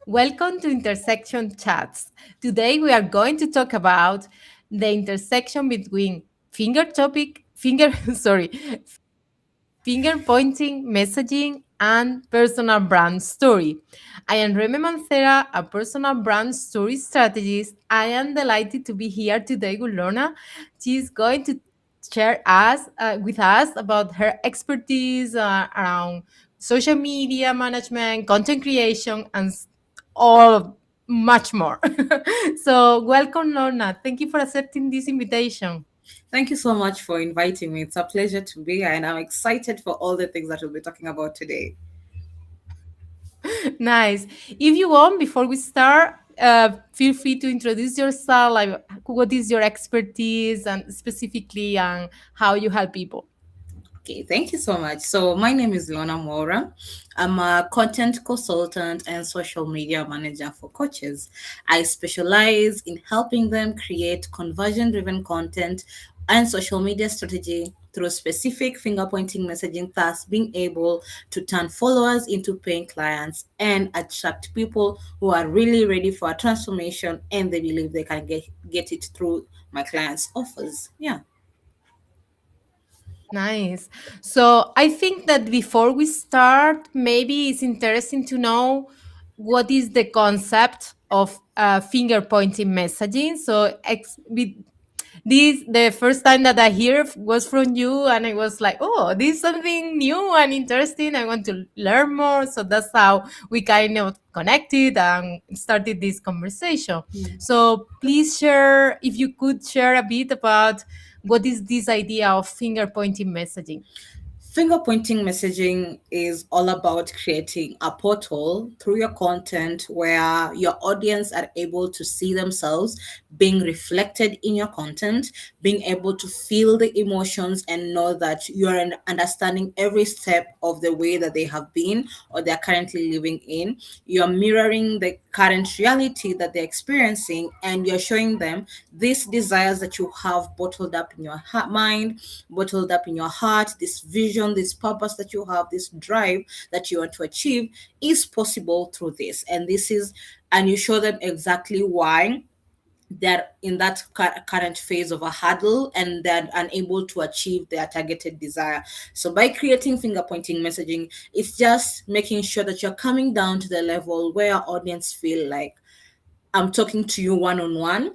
Welcome to Intersection Chats. Today we are going to talk about the intersection between sorry, finger pointing, messaging, and personal brand story. I am Reme Mancera, a personal brand story strategist. I am delighted to be here today with Lorna. She's going to share with us about her expertise around social media management, content creation, and all much more. So, welcome, Lorna. Thank you for accepting this invitation. Thank you so much for inviting me. It's a pleasure to be here, and I'm excited for all the things that we'll be talking about today. Nice. If you want, before we start, feel free to introduce yourself. Like, what is your expertise, and specifically, and how you help people. Okay, thank you so much. So, my name is Lorna Mwaura. I'm a content consultant and social media manager for coaches. I specialize in helping them create conversion driven content and social media strategy through specific finger pointing messaging, thus being able to turn followers into paying clients and attract people who are really ready for a transformation and they believe they can get it through my clients' offers. Yeah. Nice. So I think that before we start, maybe it's interesting to know what is the concept of finger pointing messaging. So this the first time that I hear was from you, and I was like, oh, this is something new and interesting. I want to learn more. So that's how we kind of connected and started this conversation. So please share, if you could share a bit about what is this idea of finger pointing messaging. Finger pointing messaging is all about creating a portal through your content where your audience are able to see themselves being reflected in your content, being able to feel the emotions and know that you're understanding every step of the way that they have been or they're currently living in. You're mirroring the current reality that they're experiencing and you're showing them these desires that you have bottled up in your mind, bottled up in your heart, this vision, this purpose that you have, this drive that you want to achieve is possible through this. And you show them exactly why they're in that current phase of a hurdle and they're unable to achieve their targeted desire. So by creating finger pointing messaging, it's just making sure that you're coming down to the level where your audience feel like I'm talking to you one on one.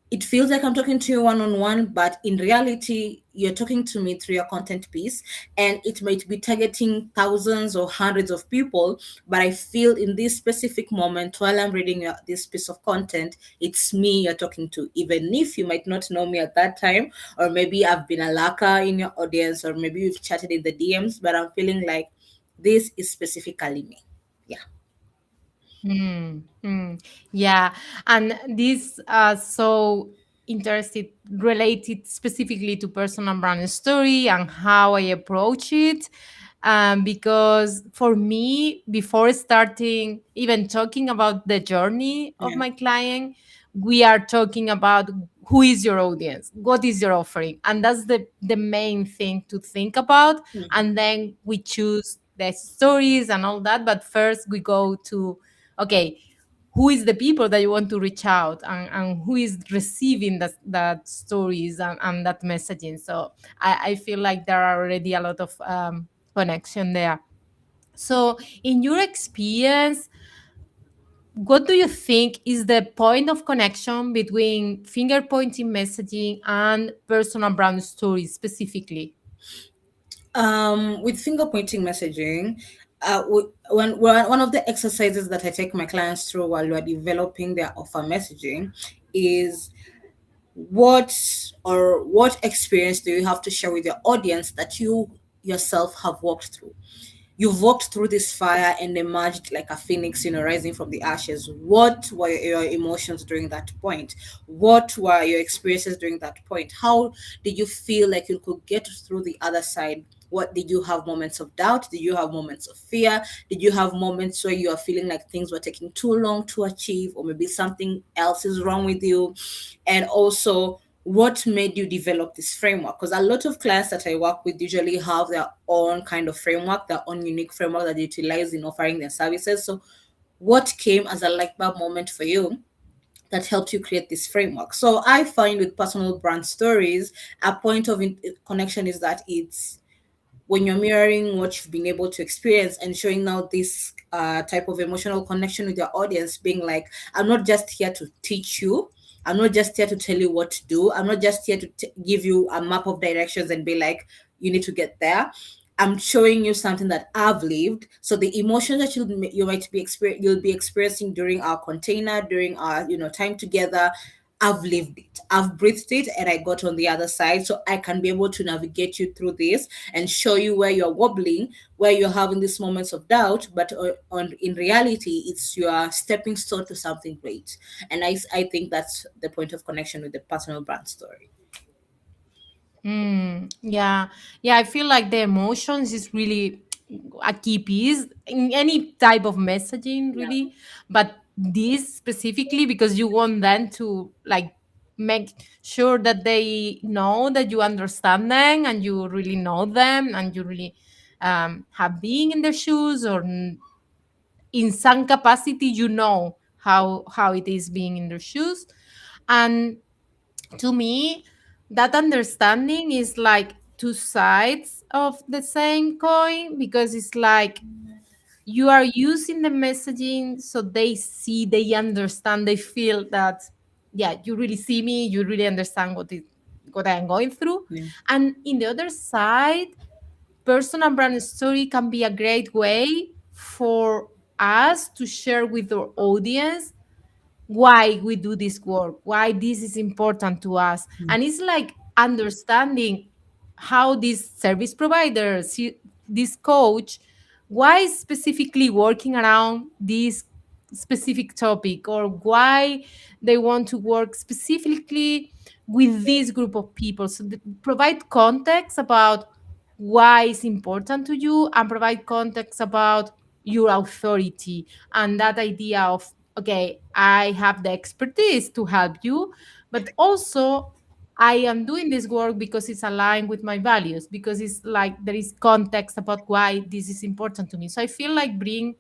It feels like I'm talking to you one on one, but in reality, you're talking to me through your content piece, and it might be targeting thousands or hundreds of people. But I feel in this specific moment, while I'm reading this piece of content, it's me you're talking to, even if you might not know me at that time, or maybe I've been a lurker in your audience, or maybe we've chatted in the DMs, but I'm feeling like this is specifically me. Yeah. Hmm. Hmm. Yeah, and this so interested related specifically to personal brand story and how I approach it. Because for me, before starting even talking about the journey of Yeah. my client, we are talking about who is your audience, what is your offering, and that's the main thing to think about. Mhm. And then we choose the stories and all that. But first, we go to, okay, who is the people that you want to reach out, and who is receiving that stories and that messaging. So I feel like there are already a lot of connection there. So in your experience, what do you think is the point of connection between finger pointing messaging and personal brand stories specifically? With finger pointing messaging, one of the exercises that I take my clients through while we're developing their offer messaging is what what experience do you have to share with your audience that you yourself have walked through. You've walked through this fire and emerged like a phoenix, rising from the ashes. What were your emotions during that point? What were your experiences during that point? How did you feel like you could get through the other side? What did you have moments of doubt? Did you have moments of fear? Did you have moments where you are feeling like things were taking too long to achieve, or maybe something else is wrong with you? And also, what made you develop this framework? Because a lot of clients that I work with usually have their own kind of framework, their own unique framework that they utilize in offering their services. So what came as a light bulb moment for you that helped you create this framework. So I find with personal brand stories, a point of connection is that it's when you're mirroring what you've been able to experience and showing now this type of emotional connection with your audience, being like, I'm not just here to teach you. I'm not just here to tell you what to do. I'm not just here to give you a map of directions and be like, you need to get there. I'm showing you something that I've lived. So the emotions that you might be you'll be experiencing during our container, during our time together, I've lived it, I've breathed it, and I got on the other side. So I can be able to navigate you through this and show you where you're wobbling, where you're having these moments of doubt. But in reality, it's your stepping stone to something great. And I think that's the point of connection with the personal brand story. Yeah, yeah. I feel like the emotions is really a key piece in any type of messaging, Yeah. really. But this specifically because you want them to like make sure that they know that you understand them and you really know them and you really have been in their shoes or in some capacity you know how it is being in their shoes. And to me that understanding is like two sides of the same coin because it's like you are using the messaging so they see, they understand, they feel that yeah, you really see me, you really understand what I'm going through. Yeah. And in the other side, personal brand story can be a great way for us to share with our audience why we do this work, why this is important to us. And it's like understanding how this service provider, this coach, why is specifically working around this specific topic or why they want to work specifically with this group of people. So provide context about why it's important to you and provide context about your authority and that idea of okay, I have the expertise to help you, but also I am doing this work because it's aligned with my values, because it's like there is context about why this is important to me. So I feel like bring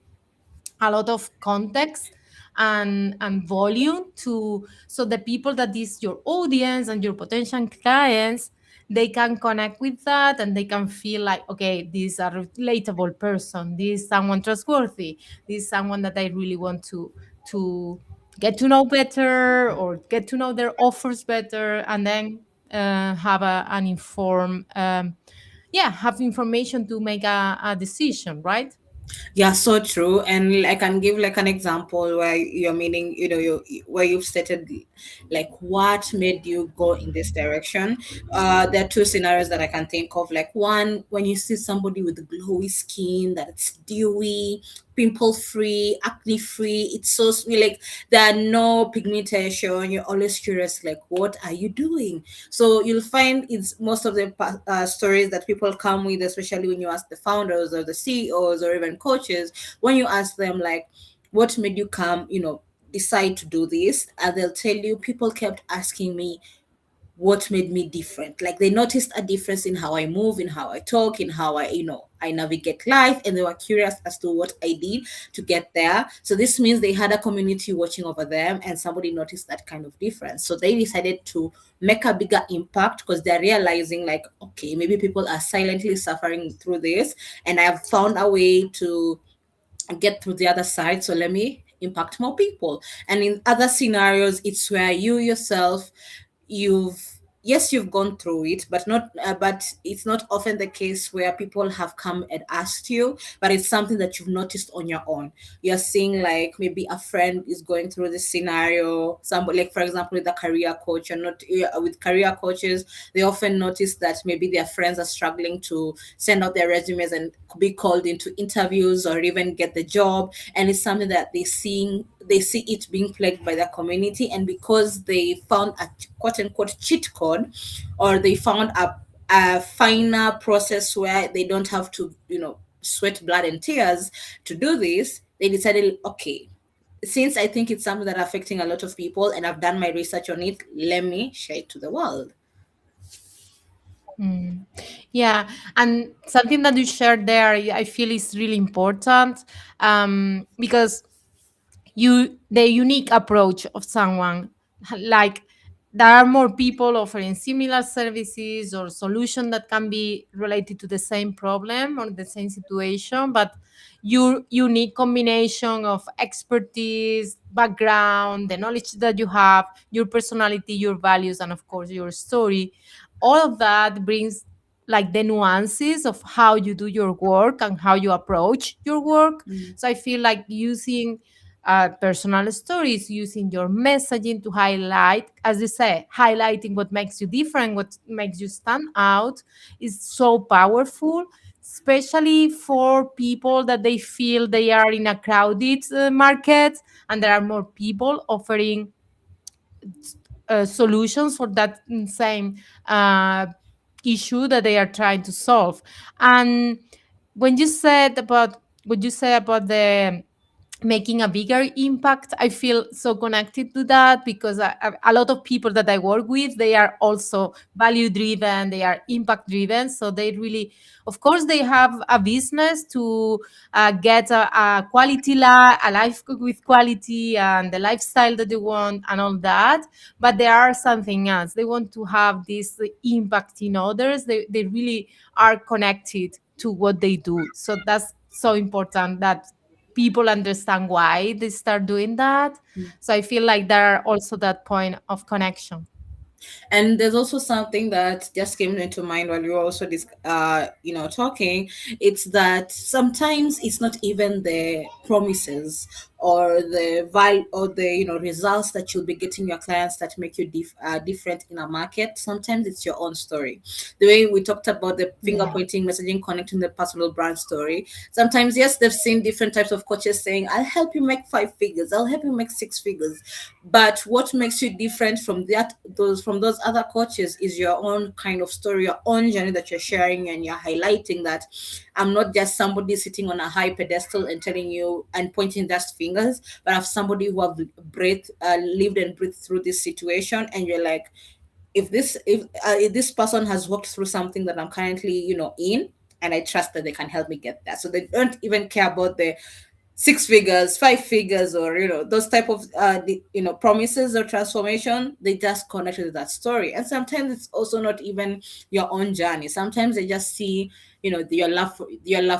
a lot of context and volume to so the people that is your audience and your potential clients, they can connect with that and they can feel like okay, this is a relatable person, this is someone trustworthy, this is someone that I really want to get to know better or get to know their offers better, and then have an informed yeah, have information to make a decision, right? Yeah, so true. And I can give like an example where you're meaning, where you've stated like what made you go in this direction. There are two scenarios that I can think of. Like one, when you see somebody with glowy skin that's dewy, pimple free, acne free, it's so like there are no pigmentation. You're always curious, like what are you doing? So you'll find it's most of the stories that people come with, especially when you ask the founders or the CEOs or even coaches, when you ask them like, what made you come, decide to do this? And they'll tell you, people kept asking me what made me different. Like they noticed a difference in how I move, in how I talk, in how I navigate life, and they were curious as to what I did to get there. So this means they had a community watching over them, and somebody noticed that kind of difference. So they decided to make a bigger impact because they're realizing, like, okay, maybe people are silently suffering through this, and I've found a way to get through the other side. So let me impact more people. And in other scenarios, it's where you yourself, you've yes, you've gone through it, but it's not often the case where people have come and asked you, but it's something that you've noticed on your own. You're seeing like maybe a friend is going through this scenario, somebody, like for example with a career coach, and not with career coaches, they often notice that maybe their friends are struggling to send out their resumes and be called into interviews or even get the job, and it's something that they see it being plagued by their community. And because they found a quote unquote cheat code, or they found a finer process where they don't have to sweat blood and tears to do this, they decided, okay, since I think it's something that affecting a lot of people and I've done my research on it, let me share it to the world. Mm. Yeah, and something that you shared there, I feel is really important because the unique approach of someone. Like, there are more people offering similar services or solution that can be related to the same problem or the same situation, but your unique combination of expertise, background, the knowledge that you have, your personality, your values, and of course your story, all of that brings like the nuances of how you do your work and how you approach your work. Mm. So I feel like using personal stories, using your messaging to highlight, as you say, highlighting what makes you different, what makes you stand out, is so powerful, especially for people that they feel they are in a crowded market and there are more people offering solutions for that same uh, issue that they are trying to solve. And when you said about what you say about the making a bigger impact, I feel so connected to that, because a lot of people that I work with, they are also value driven, they are impact driven, so they really, of course, they have a business to get a a life with quality and the lifestyle that they want and all that, but there are something else. They want to have this impact in others. They really are connected to what they do, so that's so important that people understand why they start doing that. So I feel like there are also that point of connection. And there's also something that just came into mind while we were also talking. It's that sometimes it's not even the promises or the value or the results that you'll be getting your clients that make you different in a market. Sometimes it's your own story. The way we talked about the finger Yeah. pointing messaging connecting the personal brand story. Sometimes, yes, they've seen different types of coaches saying, I'll help you make 5 figures, I'll help you make 6 figures. But what makes you different from those other coaches is your own kind of story, your own journey that you're sharing, and you're highlighting that I'm not just somebody sitting on a high pedestal and telling you and pointing just fingers, but I'm somebody who have lived and breathed through this situation. And you're like, if this person has walked through something that I'm currently in, and I trust that they can help me get that. So they don't even care about the 6 figures, 5 figures, or those type of promises or transformation. They just connect with that story. And sometimes it's also not even your own journey. Sometimes they just see your love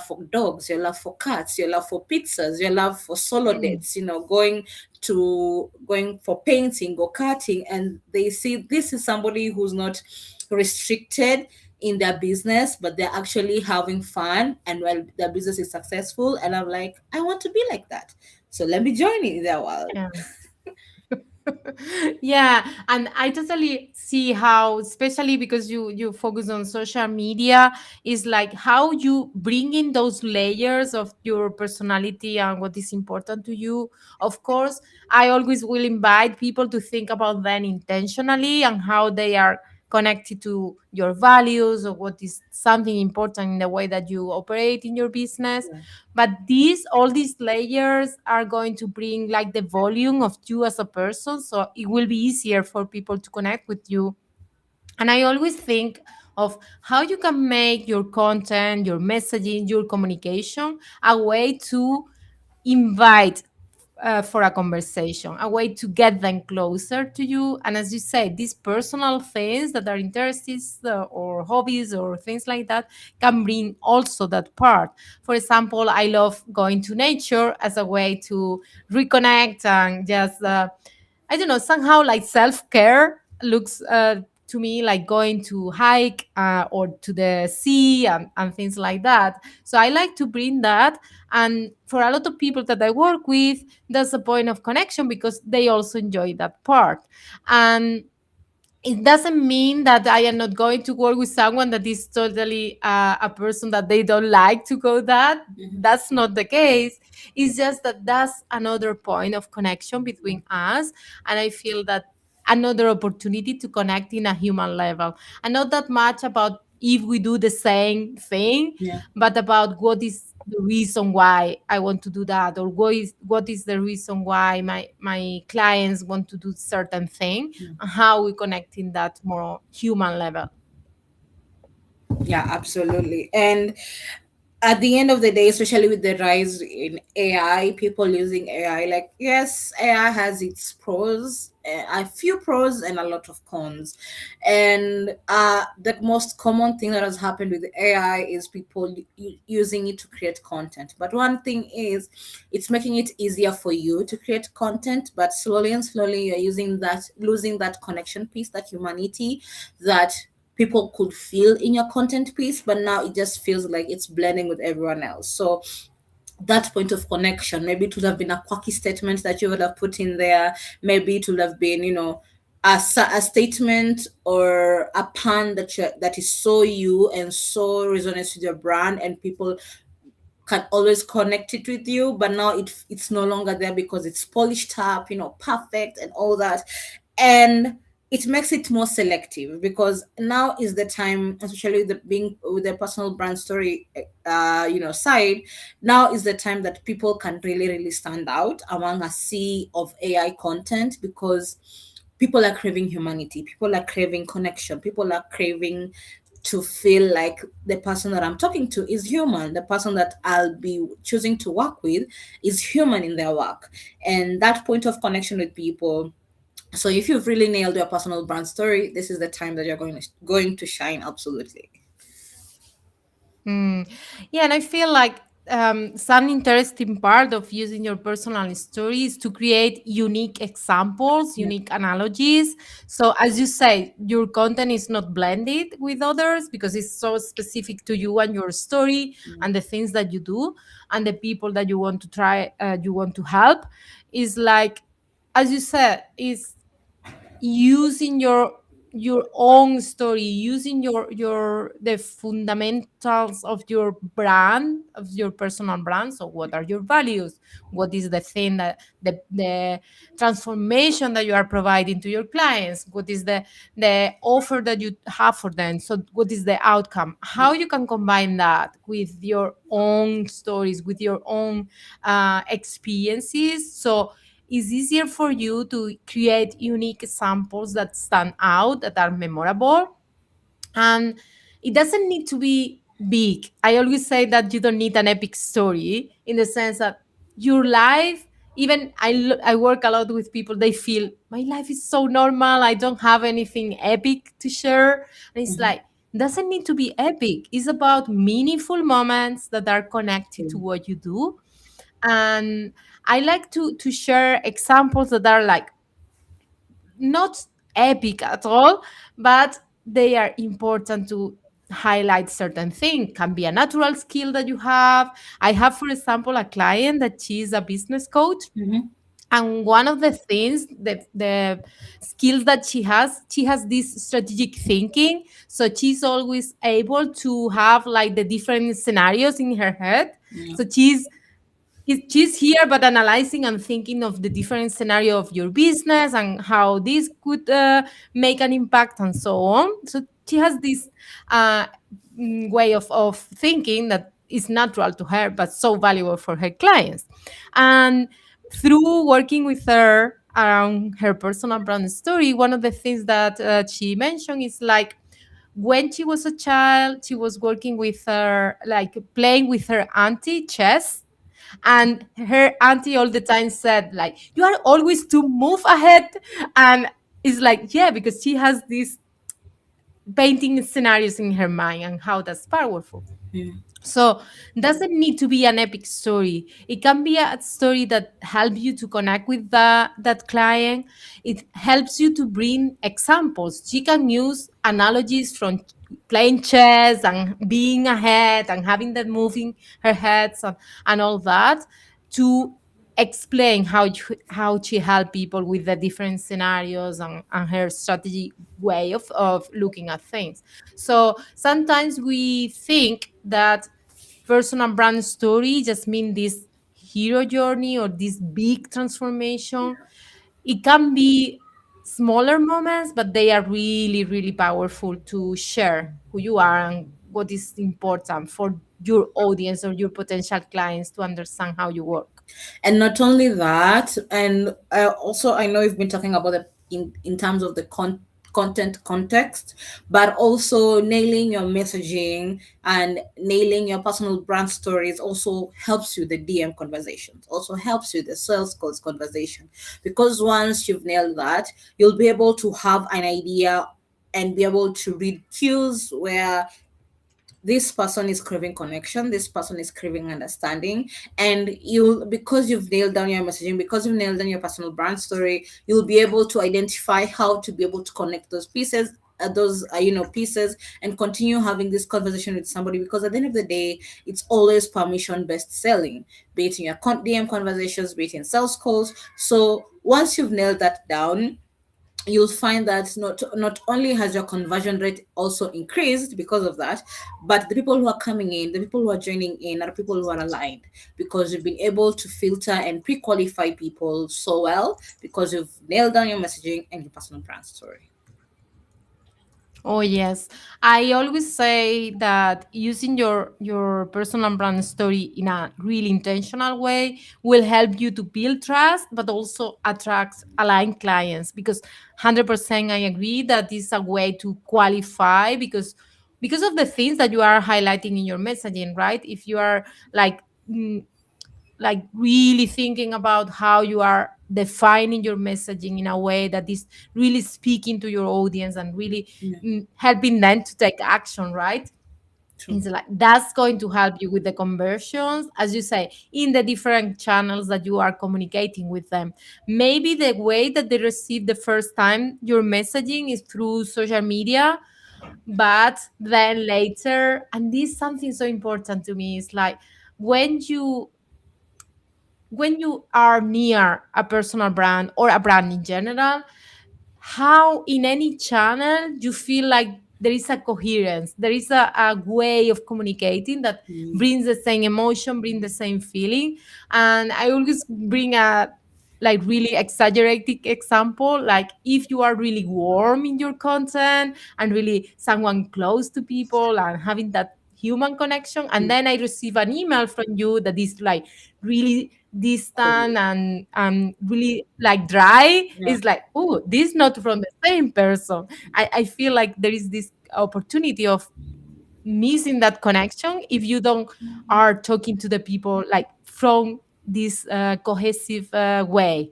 for dogs, your love for cats, your love for pizzas, your love for solo Mm. dates, going for painting or karting, and they see this is somebody who's not restricted in their business, but they're actually having fun, and while their business is successful. And I'm like, I want to be like that, so let me join in their world. Yeah. Yeah, and I totally see how, especially because you focus on social media, is like how you bring in those layers of your personality and what is important to you. Of course, I always will invite people to think about them intentionally and how they are connected to your values or what is something important in the way that you operate in your business. Yeah. But all these layers are going to bring like the volume of you as a person, so it will be easier for people to connect with you. And I always think of how you can make your content, your messaging, your communication a way to invite for a conversation, a way to get them closer to you. And as you say, these personal things that are interests or hobbies or things like that can bring also that part. For example, I love going to nature as a way to reconnect and just I don't know, somehow like self care looks to me like going to hike or to the sea and things like that. So I like to bring that. And for a lot of people that I work with, that's a point of connection because they also enjoy that part. And it doesn't mean that I am not going to work with someone that is totally a person that they don't like to go that. Mhm. That's not the case. It's just that that's another point of connection between us. And I feel that another opportunity to connect in a human level. And not that much about if we do the same thing, Yeah. but about what is the reason why I want to do that, or what is the reason why my clients want to do certain thing, and how we connect in that more human level. Yeah, absolutely. And at the end of the day, especially with the rise in AI, people using AI, like, yes, AI has its pros, a few pros and a lot of cons. And the most common thing that has happened with AI is people using it to create content. But one thing is, it's making it easier for you to create content, but slowly and slowly you're using that, losing that connection piece, that humanity that people could feel in your content piece, but now it just feels like it's blending with everyone else. So that point of connection, maybe it would have been a quirky statement that you would have put in there. Maybe it would have been, a statement or a pun that is so you and so resonates with your brand, and people can always connect it with you. But now it's no longer there because it's polished up, perfect and all that. And it makes it more selective, because now is the time, especially the being with the personal brand story side. Now is the time that people can really really stand out among a sea of AI content, because people are craving humanity, people are craving connection, people are craving to feel like the person that I'm talking to is human. The person that I'll be choosing to work with is human in their work. And that point of connection with people. So if you've really nailed your personal brand story, this is the time that you're going to shine absolutely. Mm. Yeah, and I feel like some interesting part of using your personal story is to create unique examples, Yeah. unique analogies. So, as you say, your content is not blended with others because it's so specific to you and your story and the things that you do and the people that you want to try, you want to help. Is like, as you said, is using your own story, using your the fundamentals of your brand, of your personal brand. So what are your values, what is the thing that the transformation that you are providing to your clients, what is the offer that you have for them, so what is the outcome, how you can combine that with your own stories, with your own experiences. So it's easier for you to create unique samples that stand out, that are memorable. And it doesn't need to be big. I always say that you don't need an epic story, in the sense that your life, even I work a lot with people, they feel my life is so normal. I don't have anything epic to share. And it's like, doesn't need to be epic. It's about meaningful moments that are connected to what you do. And I like to share examples that are like not epic at all, but they are important to highlight certain thing. Can be a natural skill that you have. I have, for example, a client that she's a business coach, Mm-hmm. and one of the things, the skills that she has this strategic thinking. So she's always able to have like the different scenarios in her head. Yeah. So she's here but analyzing and thinking of the different scenario of your business and how this could make an impact and so on. So she has this uh, way of thinking that is natural to her but so valuable for her clients. And through working with her around her personal brand story, one of the things that she mentioned is like, when she was a child, she was working with her, like playing with her auntie chess, and her auntie all the time said like, you are always to move ahead. And it's like, yeah, because she has these painting scenarios in her mind and how that's powerful. Yeah. So doesn't need to be an epic story. It can be a story that helps you to connect with that client. It helps you to bring examples. She can use analogies from playing chess and being ahead and having that moving her heads and all that, to explain how she help people with the different scenarios and her strategy way of looking at things. So sometimes we think that personal brand story just mean this hero journey or this big transformation. It can be smaller moments, but they are really really powerful to share who you are and what is important for your audience or your potential clients to understand how you work. And not only that, and also I know you've been talking about it in terms of the content context, but also nailing your messaging and nailing your personal brand stories also helps you the DM conversations, also helps you the sales calls conversation. Because once you've nailed that, you'll be able to have an idea and be able to read cues where this person is craving connection, this person is craving understanding, and you, because you've nailed down your messaging, because you've nailed down your personal brand story, you'll be able to identify how to be able to connect those pieces, pieces, and continue having this conversation with somebody. Because at the end of the day, it's always permission based selling, be it in your DM conversations, be it in sales calls. So once you've nailed that down, you'll find that not only has your conversion rate also increased because of that, but the people who are coming in, the people who are joining in, are people who are aligned, because you've been able to filter and pre-qualify people so well, because you've nailed down your messaging and your personal brand story. Oh yes, I always say that using your personal brand story in a really intentional way will help you to build trust, but also attract aligned clients. Because 100% I agree that is a way to qualify, because of the things that you are highlighting in your messaging, right? If you are like mm, like really thinking about how you are defining your messaging in a way that is really speaking to your audience and really Yeah, helping them to take action, right? true. It's like that's going to help you with the conversions, as you say, in the different channels that you are communicating with them. Maybe the way that they receive the first time your messaging is through social media, but then later, and this is something so important to me, is like when you when you are near a personal brand or a brand in general, how in any channel you feel like there is a coherence, there is a way of communicating that Mm, brings the same emotion, brings the same feeling. And I always bring a like really exaggerated example, like if you are really warm in your content and really someone close to people and having that human connection, and mm, then I receive an email from you that is like really distant cool. and really like dry, Yeah. it's like, oh, this not from the same person. I feel like there is this opportunity of missing that connection if you don't are talking to the people like from this cohesive way.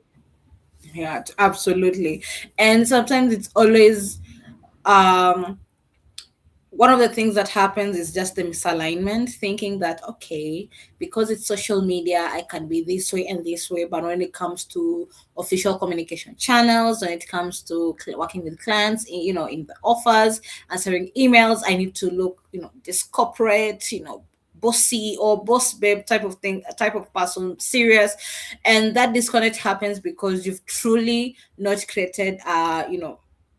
Yeah, absolutely. And sometimes it's always um one of the things that happens is just the misalignment, thinking that okay, because it's social media, I can be this way and this way, but when it comes to official communication channels, when it comes to working with clients in, in the offers, answering emails, I need to look, this corporate, bossy or boss babe type of thing, type of person, serious. And that disconnect happens because you've truly not created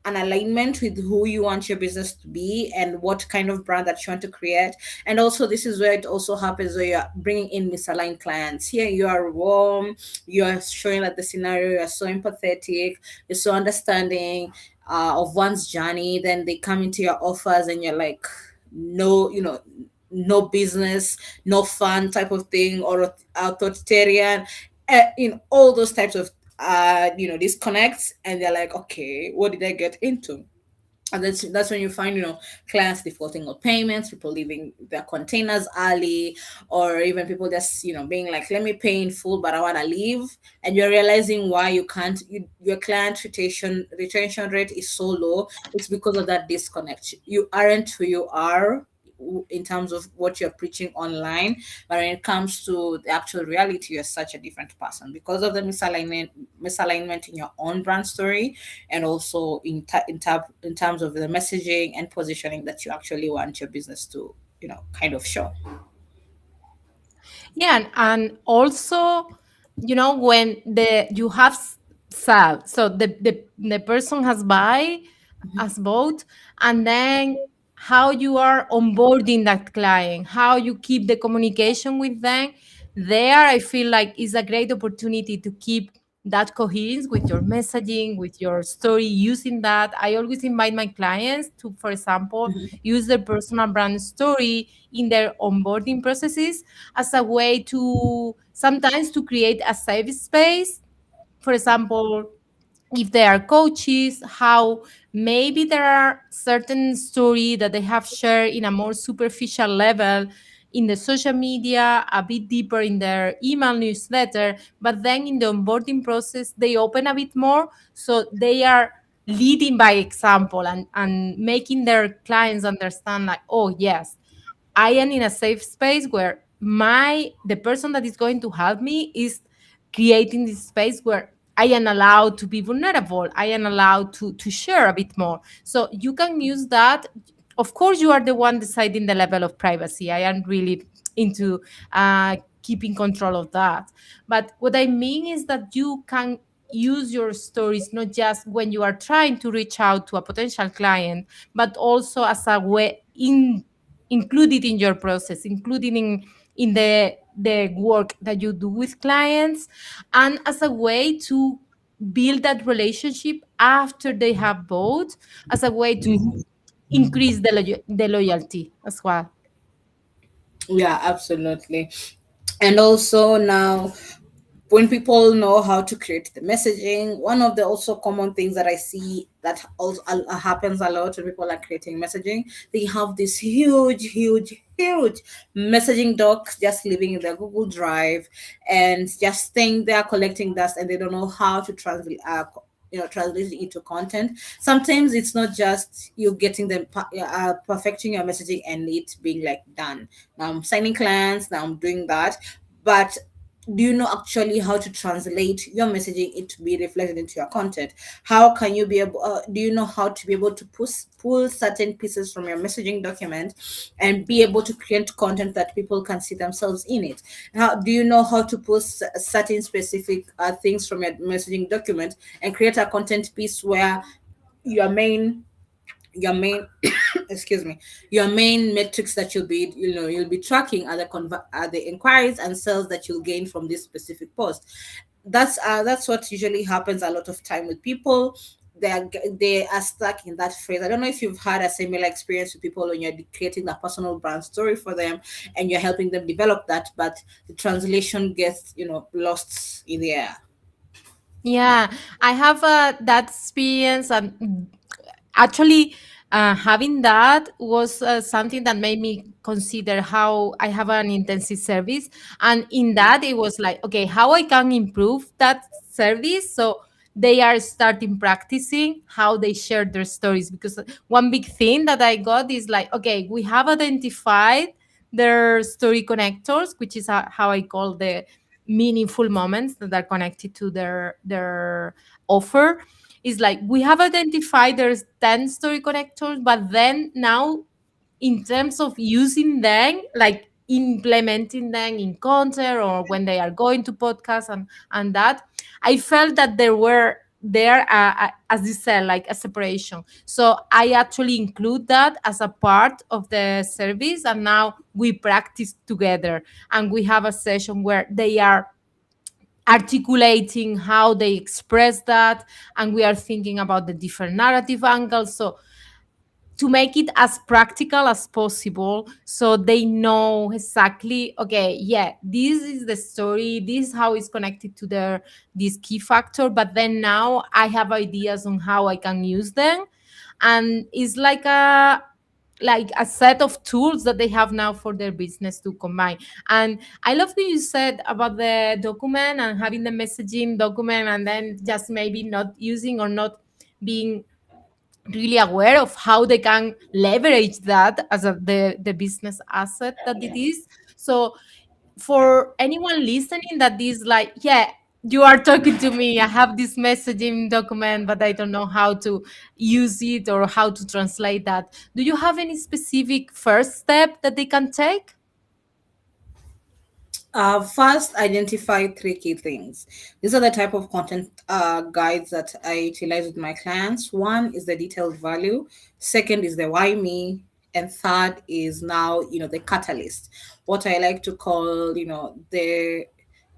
an alignment with who you want your business to be and what kind of brand that you want to create. And also, this is where it also happens, where you're bringing in misaligned clients. Here you are warm, you are showing that the scenario, you're so empathetic, you're so understanding of one's journey. Then they come into your offers and you're like, no, no business, no fun type of thing, or authoritarian, all those types of disconnects. And they're like, okay, what did I get into? And that's when you find, clients defaulting on payments, people leaving their containers early, or even people just, being like, let me pay in full, but I want to leave. And you're realizing why you can't, your client retention rate is so low. It's because of that disconnect. You aren't who you are in terms of what you're preaching online, but when it comes to the actual reality, you're such a different person because of the misalignment in your own brand story, and also in terms of the messaging and positioning that you actually want your business to kind of show. Yeah, and also, when the you have sell, so the person has buy as both, and then how you are onboarding that client, how you keep the communication with them. There, I feel like is a great opportunity to keep that coherence with your messaging, with your story, using that. I always invite my clients to, for example, use their personal brand story in their onboarding processes as a way to sometimes to create a safe space. For example, if they are coaches, how maybe there are certain story that they have shared in a more superficial level in the social media, a bit deeper in their email newsletter, but then in the onboarding process they open a bit more, so they are leading by example and making their clients understand like, oh yes, I am in a safe space where the person that is going to help me is creating this space where I am allowed to be vulnerable. I am allowed to share a bit more. So you can use that. Of course, you are the one deciding the level of privacy. I am really into keeping control of that. But what I mean is that you can use your stories not just when you are trying to reach out to a potential client, but also as a way include it in your process, including in the work that you do with clients, and as a way to build that relationship after they have bought, as a way to Mhm. increase the loyalty as well. Yeah, absolutely. And also now, when people know how to create the messaging, one of the also common things that I see that also happens a lot when people are creating messaging, they have this huge messaging doc just living in their Google Drive and just staying there collecting dust, and they don't know how to translate. Translate it into content. Sometimes it's not just you getting them perfecting your messaging and it being like done. Now I'm signing clients, now I'm doing that, but do you know actually how to translate your messaging it to be reflected into your content? How can you be able do you know how to be able to pull certain pieces from your messaging document and be able to create content that people can see themselves in it? How do you know how to pull certain specific things from your messaging document and create a content piece where your main excuse me, your main metrics that you'll be tracking are are the inquiries and sales that you'll gain from this specific post. That's what usually happens a lot of time with people. They are stuck in that phase. I don't know if you've had a similar experience with people when you're creating the personal brand story for them and you're helping them develop that, but the translation gets lost in the air. Yeah, I have that experience, and actually, having that was something that made me consider how I have an intensive service, and in that it was like, okay, how I can improve that service. So they are starting practicing how they share their stories, because one big thing that I got is like, okay, we have identified their story connectors, which is how I call the meaningful moments that are connected to their offer. Is like we have identified there's 10 story connectors, but then now in terms of using them, like implementing them in content or when they are going to podcasts and that, I felt that there as you said, like a separation. So I actually include that as a part of the service, and now we practice together, and we have a session where they are articulating how they express that, and we are thinking about the different narrative angles, so to make it as practical as possible, so they know exactly, okay, yeah, this is the story, this is how it's connected to their this key factor, but then now I have ideas on how I can use them, and it's like a set of tools that they have now for their business to combine. And I love what you said about the document and having the messaging document, and then just maybe not using or not being really aware of how they can leverage that as the business asset that it is. So for anyone listening that is like, yeah, you are talking to me, I have this messaging document, but I don't know how to use it or how to translate that, do you have any specific first step that they can take? First, identify three key things. These are the type of content guides that I utilize with my clients. One is the detailed value. Second is the why me. And third is now, the catalyst. What I like to call,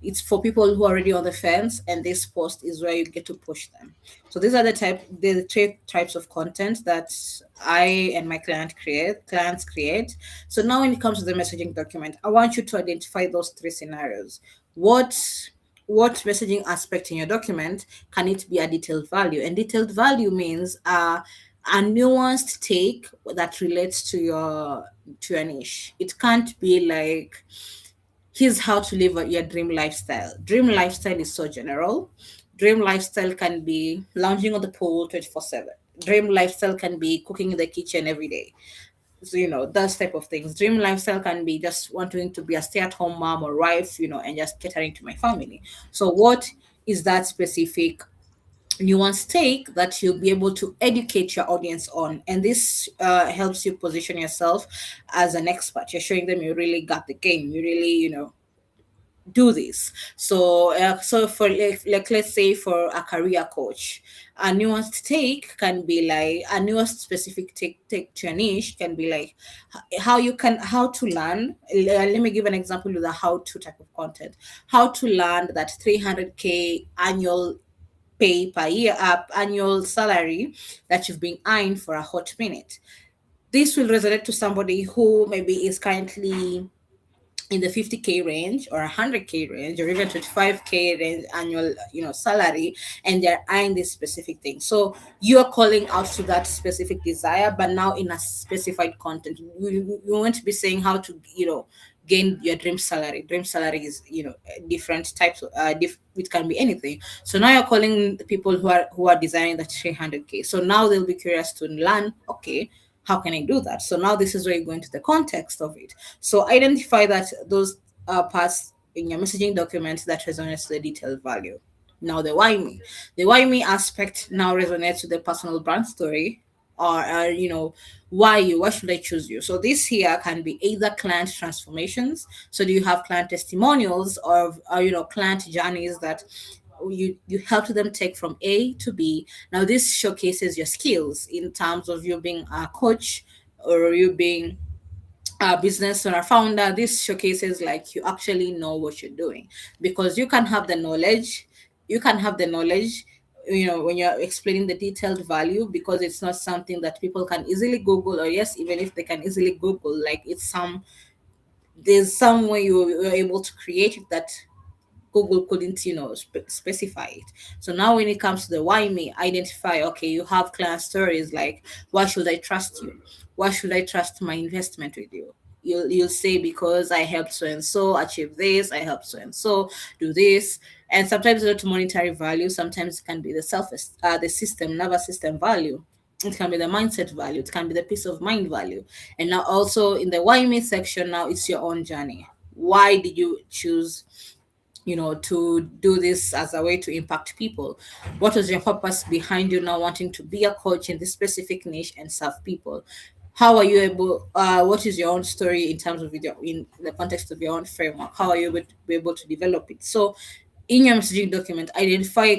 it's for people who are already on the fence, and this post is where you get to push them. So these are the three types of content that I and my clients create. So now when it comes to the messaging document, I want you to identify those three scenarios. What what messaging aspect in your document can it be a detailed value? And detailed value means a nuanced take that relates to your niche. It can't be like, here's how to live your dream lifestyle. Dream lifestyle is so general. Dream lifestyle can be lounging on the pool 24/7. Dream lifestyle can be cooking in the kitchen every day. So, those type of things. Dream lifestyle can be just wanting to be a stay-at-home mom or wife, and just catering to my family. So what is that specific nuanced take that you'll be able to educate your audience on? And this helps you position yourself as an expert. You're showing them you really got the game. You really, do this. So for like let's say for a career coach, a nuanced take can be like a nuanced specific take to a niche can be like how to learn. Let me give an example with a how to type of content. How to learn that 300K annual pay per year up annual salary that you've been eyeing for a hot minute. This will resonate to somebody who maybe is currently in the 50K range or 100K range or even 25K range annual salary, and they're eyeing this specific thing. So you're calling out to that specific desire, but now in a specified content. We won't be saying how to gain your dream salary. Dream salary is different types of it can be anything. So now you're calling the people who are designing that 300K. So now they'll be curious to learn, okay, how can I do that? So now this is where you go into the context of it. So identify that those parts in your messaging document that resonates to the detailed value. Now the why me. The why me aspect now resonates with the personal brand story, or why you, why should I choose you? So this here can be either client transformations. So do you have client testimonials, or client journeys that you help them take from A to B. Now this showcases your skills in terms of you being a coach or you being a business or a founder. This showcases like you actually know what you're doing, because you can have the knowledge when you're explaining the detailed value, because it's not something that people can easily Google, or yes, even if they can easily Google, like there's some way you're able to create it that Google couldn't, specify it. So now when it comes to the why me, identify, okay, you have client stories like, why should I trust you? Why should I trust my investment with you? You'll say, because I helped so and so achieve this, I helped so and so do this. And sometimes it's not monetary value, sometimes it can be the system, nervous system value. It can be the mindset value, it can be the peace of mind value. And now also in the why me section, now it's your own journey. Why did you choose to do this as a way to impact people? What was your purpose behind you now wanting to be a coach in this specific niche and serve people? How are you able, what is your own story in terms of video, in the context of your own framework? How are you able to be able to develop it? So in your messaging document, identify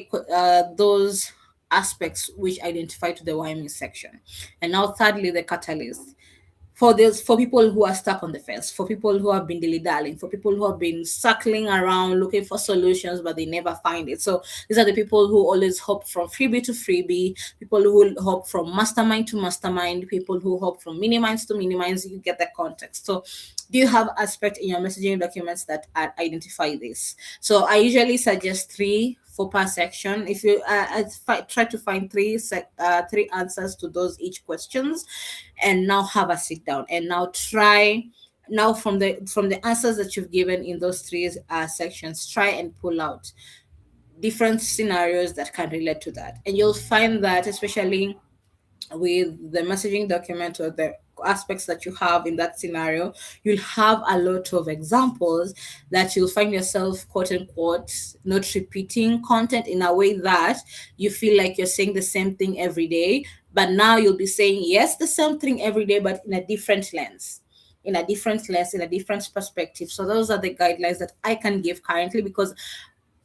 those aspects which identify to the why me section. And now thirdly, the catalyst for people who are stuck on the fence, for people who have been dilly-dallying, for people who have been circling around looking for solutions but they never find it. So these are the people who always hop from freebie to freebie, people who hop from mastermind to mastermind, people who hop from mini minds to mini minds. You get the context. So do you have aspect in your messaging documents that identify this? So I usually suggest three for per section. If you try to find three answers to those each questions, and now have a sit down and now try, now from the answers that you've given in those three sections, try and pull out different scenarios that can relate to that. And you'll find that, especially with the messaging document or the aspects that you have in that scenario, you'll have a lot of examples that you'll find yourself, quote unquote, not repeating content in a way that you feel like you're saying the same thing every day. But now you'll be saying, yes, the same thing every day, but in a different lens. In a different perspective. So those are the guidelines that I can give currently, because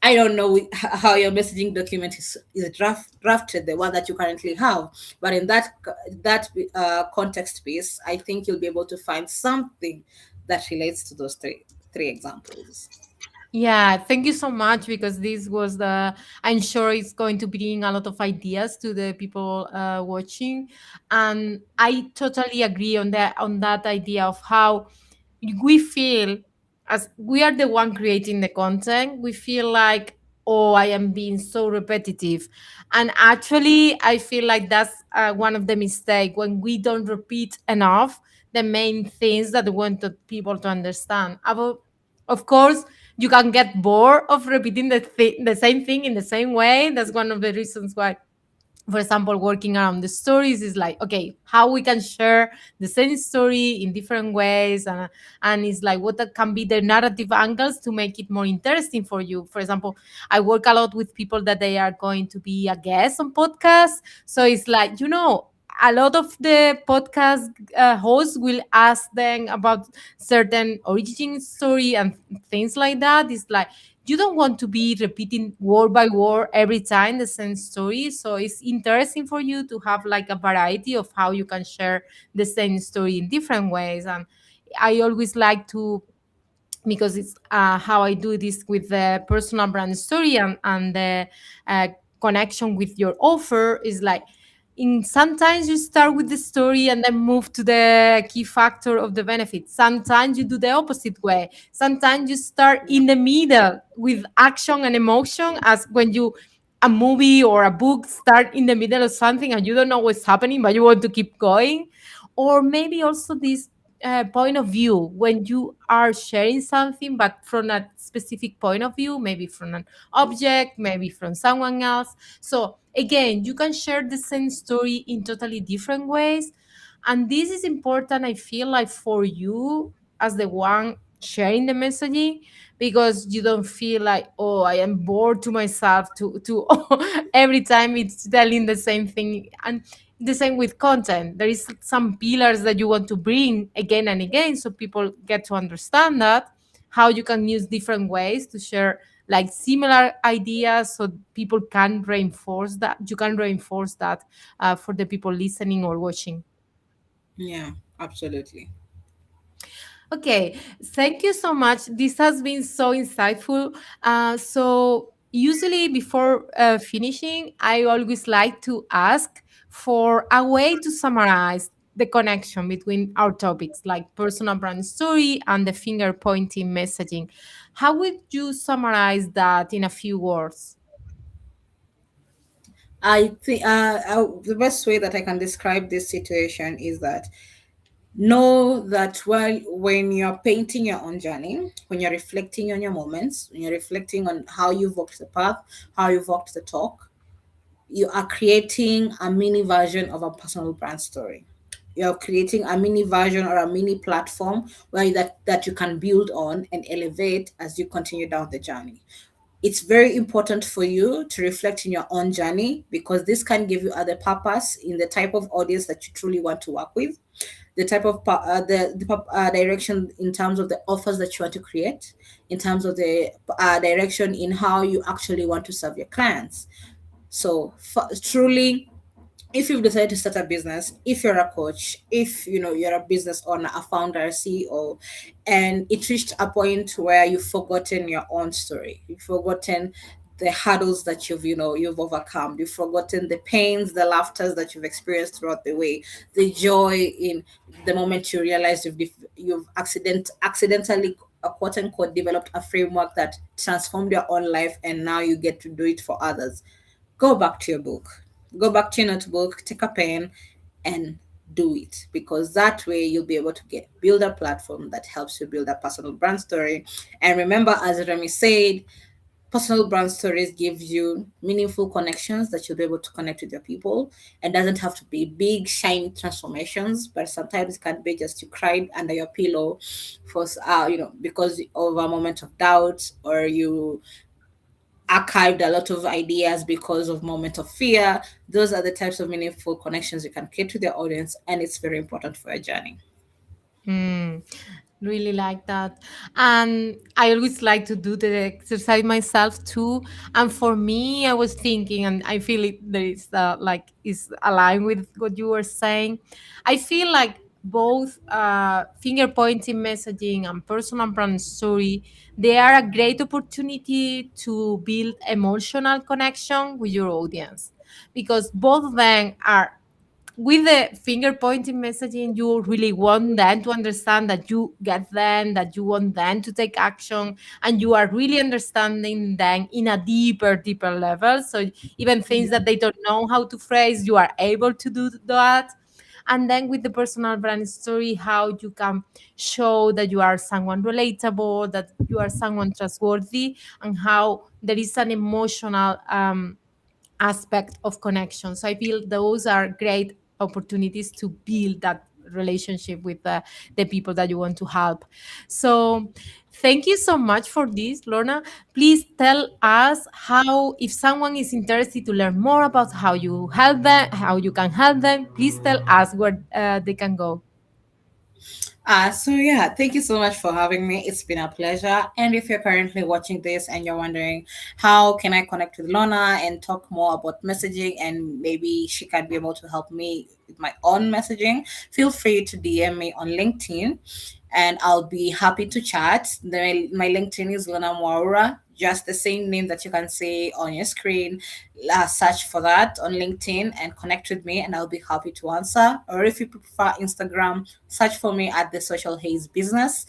I don't know how your messaging document is drafted, the one that you currently have, but in that context piece, I think you'll be able to find something that relates to those three examples. Yeah, thank you so much, because this was I'm sure it's going to bring a lot of ideas to the people watching. And I totally agree on that idea of how we feel. as we are the one creating the content, we feel like, oh, I am being so repetitive. And actually, I feel like that's one of the mistakes when we don't repeat enough the main things that we want people to understand. Of course, you can get bored of repeating the same thing in the same way. That's one of the reasons why, for example, working around the stories is like, okay, how we can share the same story in different ways, and it's like what that can be the narrative angles to make it more interesting for you. For example, I work a lot with people that they are going to be a guest on podcasts, so it's like, a lot of the podcast hosts will ask them about certain origin story and things like that. It's like you don't want to be repeating word by word every time the same story. So it's interesting for you to have like a variety of how you can share the same story in different ways. And I always like to, because it's how I do this with the personal brand story and the uh, connection with your offer is like, in sometimes you start with the story and then move to the key factor of the benefit. Sometimes you do the opposite way. Sometimes you start Yeah. in the middle with action and emotion, as when you a movie or a book start in the middle of something and you don't know what's happening but you want to keep going. Or maybe also this point of view when you are sharing something but from a specific point of view, maybe from an object, maybe from someone else. So again, you can share the same story in totally different ways, and this is important, I feel like, for you as the one sharing the messaging, because you don't feel like, oh, I am bored to myself to every time it's telling the same thing. And the same with content, there is some pillars that you want to bring again and again, so people get to understand that, how you can use different ways to share like similar ideas, so people can reinforce that, you can reinforce that for the people listening or watching. Yeah, absolutely. Okay, thank you so much. This has been so insightful. So, usually before finishing, I always like to ask for a way to summarize the connection between our topics, like personal brand story and the finger pointing messaging. How would you summarize that in a few words? I think the best way that I can describe this situation is that know that while when you're painting your own journey, when you're reflecting on your moments, when you're reflecting on how you've walked the path, how you've walked the talk, you are creating a mini version of a personal brand story. You're creating a mini version or a mini platform where that you can build on and elevate as you continue down the journey. It's very important for you to reflect in your own journey, because this can give you other purpose in the type of audience that you truly want to work with, the type of direction in terms of the offers that you want to create, in terms of the direction in how you actually want to serve your clients. So truly, if you've decided to start a business, if you're a coach, if you're a business owner, a founder, a CEO, and it reached a point where you've forgotten your own story, you've forgotten the hurdles that you've overcome, you've forgotten the pains, the laughters that you've experienced throughout the way, the joy in the moment you realize you've accidentally, quote unquote, developed a framework that transformed your own life, and now you get to do it for others. Go back to your book, go back to your notebook, take a pen, and do it, because that way you'll be able to build a platform that helps you build a personal brand story. And remember, as Remy said, personal brand stories give you meaningful connections that you'll be able to connect with your people, and doesn't have to be big shiny transformations, but sometimes it can be just you cried under your pillow for because of a moment of doubt, or you archived a lot of ideas because of moment of fear. Those are the types of meaningful connections you can create with your audience, and it's very important for your journey. Hmm. Really like that. And I always like to do the exercise myself too. And for me, I was thinking, and I feel it there is like is aligned with what you were saying. I feel like both finger pointing messaging and personal brand story, they are a great opportunity to build emotional connection with your audience, because both of them are with the finger pointing messaging, you really want them to understand that you get them, that you want them to take action, and you are really understanding them in a deeper level. So even things that they don't know how to phrase, you are able to do that. And then with the personal brand story, how you can show that you are someone relatable, that you are someone trustworthy, and how there is an emotional aspect of connection. So I feel those are great opportunities to build that relationship with the people that you want to help. So thank you so much for this, Lorna. Please tell us how, if someone is interested to learn more about how you help them, how you can help them, please tell us where they can go. So yeah, thank you so much for having me. It's been a pleasure. And if you're currently watching this and you're wondering how can I connect with Lorna and talk more about messaging, and maybe she can be able to help me with my own messaging, feel free to DM me on LinkedIn and I'll be happy to chat. My LinkedIn is Lorna Mwaura, just the same name that you can see on your screen. Search for that on LinkedIn and connect with me, and I'll be happy to answer. Or if you prefer Instagram, search for me at the Social Haze Business.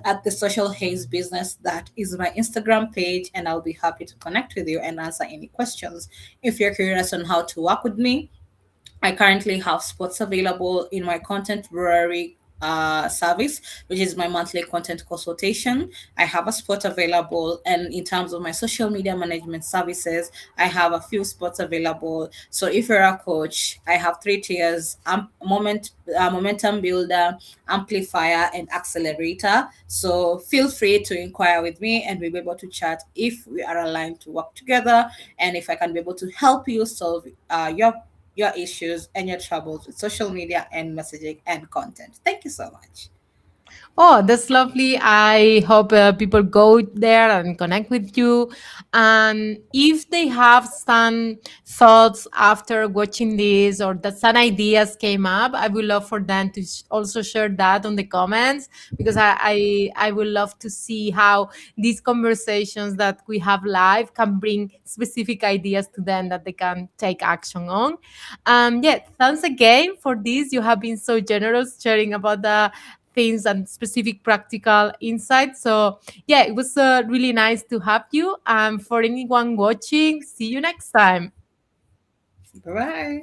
At the Social Haze Business, that is my Instagram page, and I'll be happy to connect with you and answer any questions. If you're curious on how to work with me, I currently have spots available in my content brewery service, which is my monthly content consultation. I have a spot available, and in terms of my social media management services, I have a few spots available. So if you're a coach, I have three tiers: momentum builder, amplifier, and accelerator. So feel free to inquire with me, and we'll be able to chat if we are aligned to work together, and if I can be able to help you solve your issues and your troubles with social media and messaging and content. Thank you so much. Oh, that's lovely. I hope people go there and connect with you. And if they have some thoughts after watching this, or that some ideas came up, I would love for them to also share that on the comments, because I would love to see how these conversations that we have live can bring specific ideas to them that they can take action on. Yeah, thanks again for this. You have been so generous sharing about the things and specific practical insights. So, yeah, it was really nice to have you. And for anyone watching, see you next time. Bye bye.